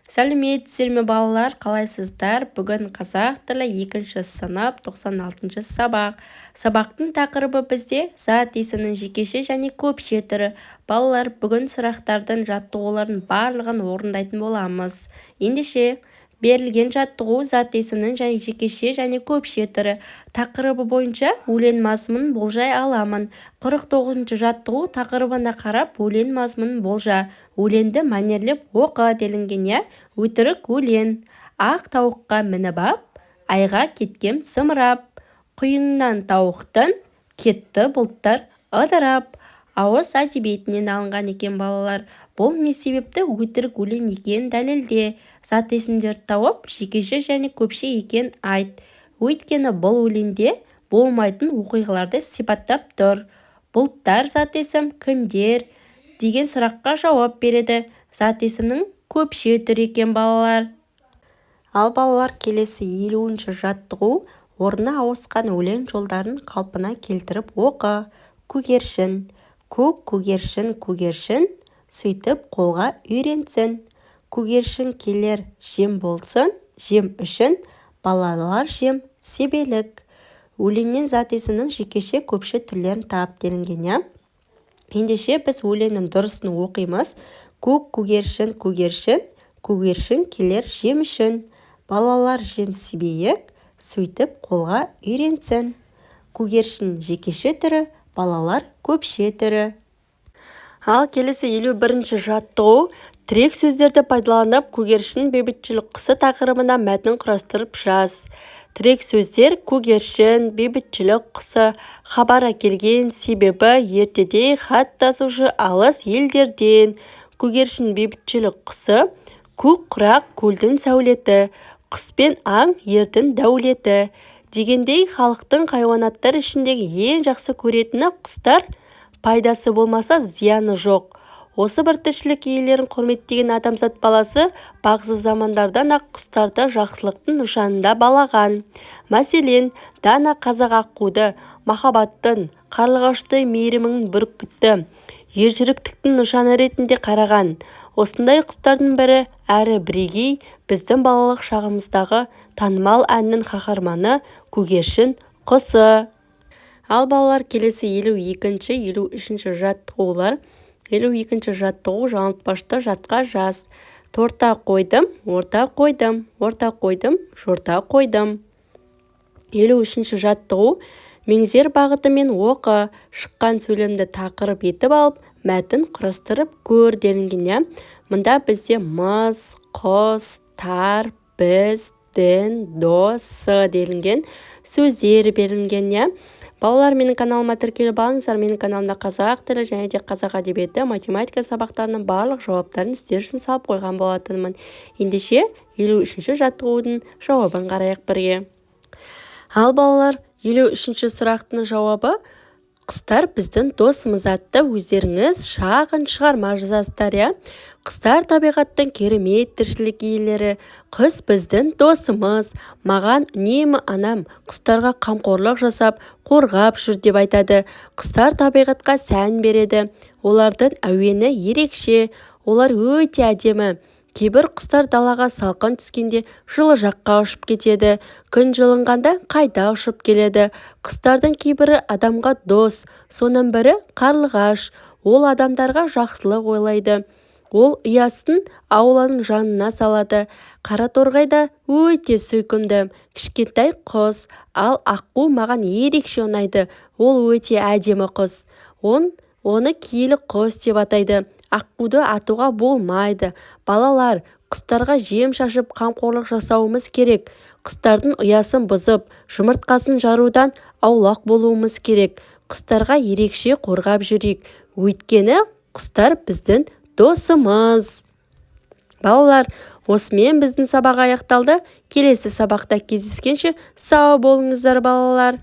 Сәлеметсіздер ме балалар, қалайсыздар? Бүгін қазақ тілі 2 сынып 96 сабақ. Сабақтың тақырыбы бізде зат есімнің жекеше және көпше түрі. Балалар, бүгін сұрақтардың жаттығуларын барлығын орындайтын боламыз. Ендеше берілген жаттығу зат есімнің және жекеше және көпше түрі. Тақырыбы бойынша өлең мазмұнын болжай аламын. 49-шы жаттығу тақырыбына қарап өлең мазмұнын болжа. Өлеңді мәнерлеп оқы делінген, иә? Өтірік өлең. Ақ тауыққа мініп ап, айға кеткем сымырап. Құйыннан тауықтың кетті бұлттар ыдырап. Ауыз әдебиетінен алынған екен балалар. Бұл не себепті өтірік өлең екен дәлелде. Зат есімдерді тауып, жекеше және көпше екен айт. Өйткені бұл өлеңде болмайтын оқиғаларды сипаттап тұр. Бұлттар зат есім кімдер деген сұраққа жауап береді. Зат есімнің көпше түрі екен балалар. Ал балалар, келесі 50-ші жаттығу орнына ауысқан өлең жолдарын қалпына келтіріп оқы. Көгершін. Көк көгершін, көгершін, сөйтіп қолға үйренсін. Көгершін келер жем болсын, жем үшін, балалар жем себелік. Өлеңнен зат есімнің жекеше көпше түрлерін тап делінген, иә? Ендеше біз өлеңнің дұрысын оқимыз. Көк көгершін, көгершін, көгершін келер жем үшін, балалар жем себейік, сөйтіп қолға үйренсін. Көгершін жекеше түрі, балалар көпше түрі. Ал келесі 51-ші жаттығу тірек сөздерді пайдаланып көгершін бейбітшілік құсы тақырыбына мәтін құрастырып жаз. Тірек сөздер көгершін, бейбітшілік құсы, хабар әкелген себебі ертеде хат тасушы алыс елдерден. Көгершін бейбітшілік құсы, көк құрақ көлдің сәулеті, құс пен аң ердің дәулеті. Дегендей, халықтың хайуанаттар ішіндегі ең жақсы көретіні құстар, пайдасы болмаса зияны жоқ. Осы бір тіршілік иелерін құрметтеген адамзат баласы бағзы замандардан ақ құстарды жақсылықтың нышанында балаған. Мәселен, дана қазақ аққуды, махаббаттың, қарлығашты мейірімінің бүркітті, ержүректіктің нышаны ретінде қараған. Осындай құстардың бірі әрі бірегей біздің балалық шағымыздағы танымал әннің қаһарманы көгершін құсы. Ал балалар, келесі 52-ші, 53-ші жаттығулар. 52-ші жаттығу жаңылтпашты жатқа жаз. Торта қойдым, орта қойдым, орта қойдым, жорта қойдым. 53-ші жаттығу меңзер бағытымен оқы, шыққан сөйлемді тақырып етіп алып, мәтін құрастырып көр делінген. Мұнда бізде мыс, құс, тар, біз, дін, досы делінген сөздер берілген. Балалар, менің каналыма тіркеліп алыңыздар. Менің каналымда қазақ тілі және де қазақ әдебиеті, математика сабақтарының барлық жауаптарын сіздер үшін салып қойған болатынмын. Ендеше 53-ші жаттығудың жауабын қарайық бірге. Ал балалар, 53-ші сұрақтың жауабы: құстар біздің досымыз атты өздеріңіз шағын шығарма жазасыздар. Құстар табиғаттың керемет тіршілік иелері. Құс біздің досымыз. Маған үнемі анам құстарға қамқорлық жасап, қорғап жүр деп айтады. Құстар табиғатқа сән береді. Олардың әуені ерекше. Олар өте әдемі. Кейбір құстар далаға салқын түскенде жылы жаққа ұшып кетеді. Күн жылынғанда қайта ұшып келеді. Құстардың кейбірі адамға дос, соның бірі қарлығаш. Ол адамдарға жақсылық ойлайды. Ол ұясын ауланың жанына салады. Қараторғай да өте сүйкімді, кішкентай құс. Ал аққу маған ерекше ұнайды. Ол өте әдемі құс. Оны киелі құс деп атайды. Аққуды атуға болмайды. Балалар, құстарға жем шашып қамқорлық жасауымыз керек. Құстардың ұясын бұзып, жұмыртқасын жарудан аулақ болуымыз керек. Құстарға ерекше қорғап жүрейік. Өйткені құстар біздің досымыз. Балалар, осымен біздің сабақ аяқталды. Келесі сабақта кездескенше сау болыңыздар балалар.